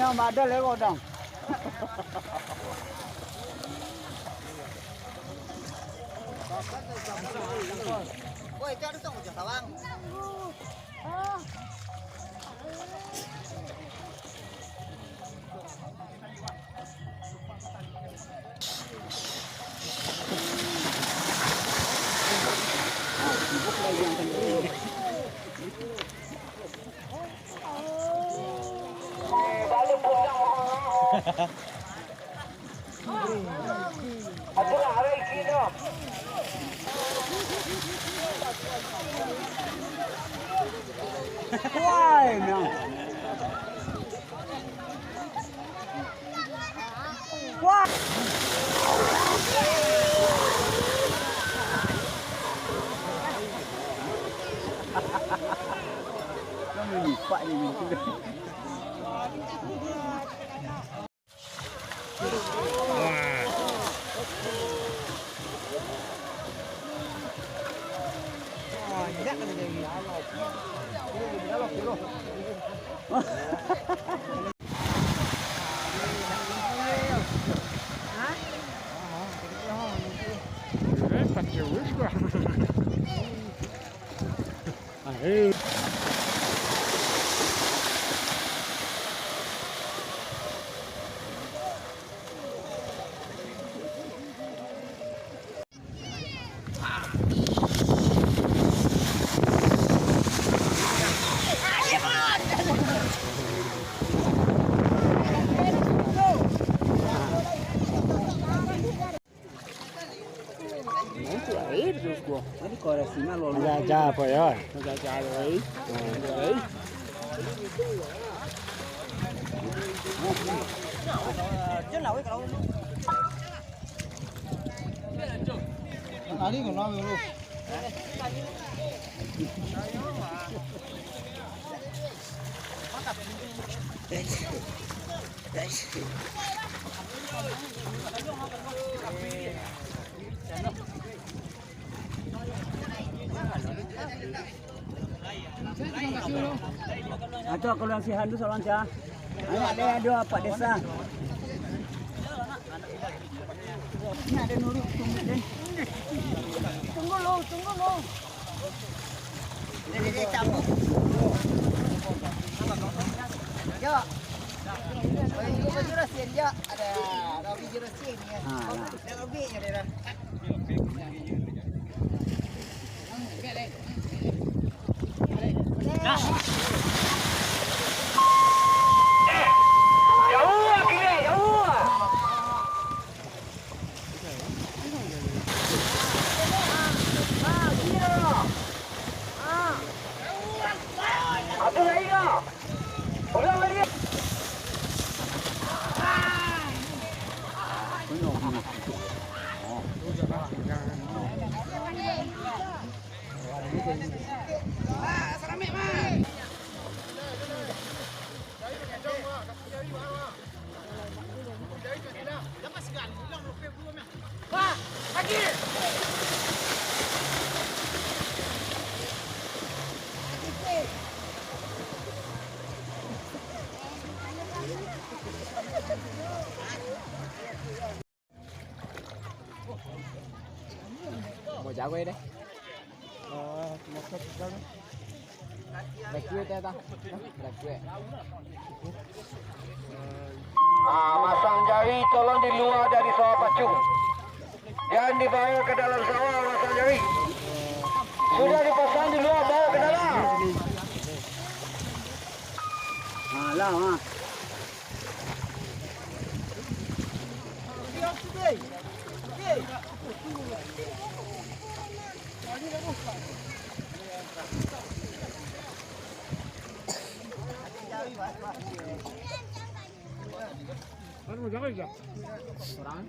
Yang ada lewat dong. Woi, itu ada tong ujung tawang. Sibuk lagi yang penting. Why no? Why? Kamu lipat ni sudah. Jadi koresinya lo Jaja apa ya? jaja lagi. Tadi kalau lu. Atau kalau yang si Handu seorang cah, anak dia ada 4 desa. Ini ada Nurul, tunggu deh. Tunggu lo. Dia cabut. Ya. Ini baju rasin ya. Ada baju rasin ya. Ada baju ya dia. Mau jago deh. Rekue teh ta. Rekue. Masang jari tolong di luar dari sawah pacung. Jangan dibawa ke dalam sawah masang jari. Sudah dipasang di luar, bawa ke dalam. Lah. Ano mo jangan ya? Orang.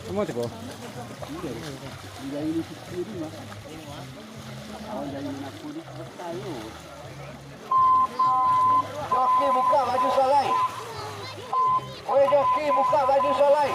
Semua tu. Joki buka baju solai. Oi joki buka baju solai.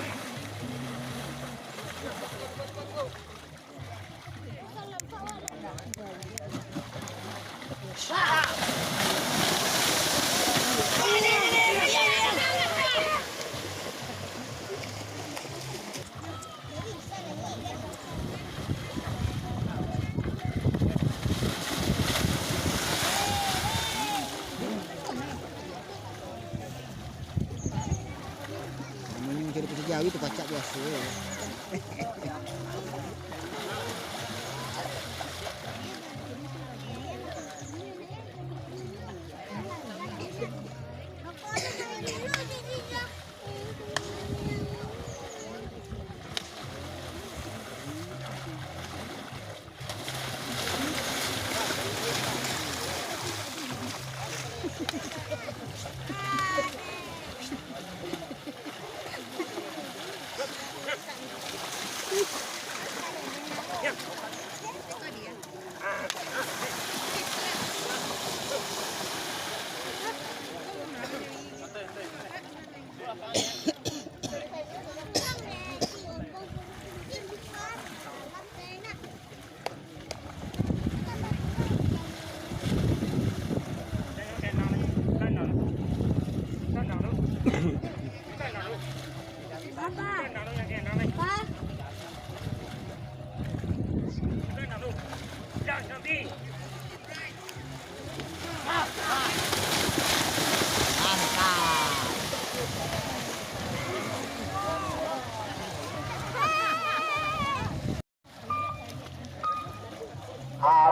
Kira pasal jauh itu pacak biasa.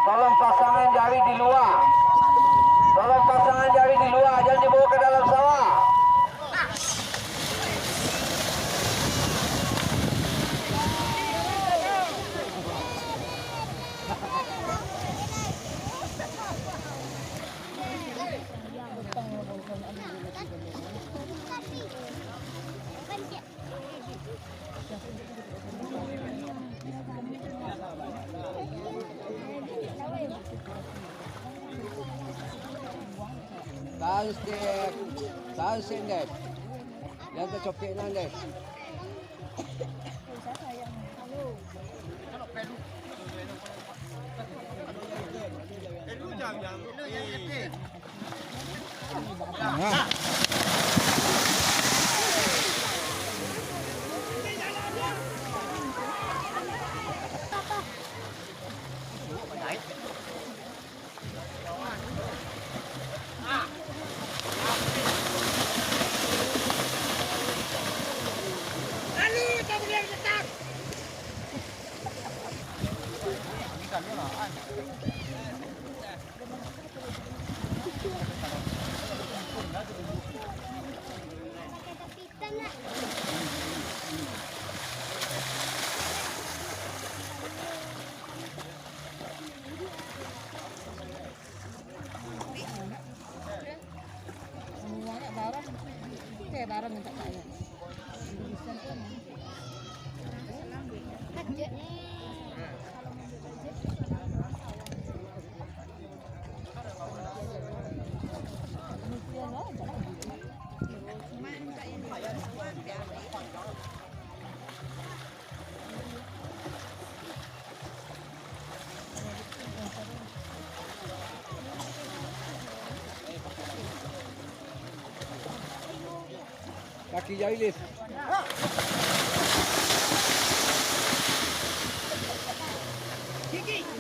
Tolong pasangan jari di luar. Tolong pasangan jari di luar, jangan dibawa ke dalam sawah. Tahu sendek. Yang tercopek nang dek. Barang minta saya. Kaki jari lis. Kiki.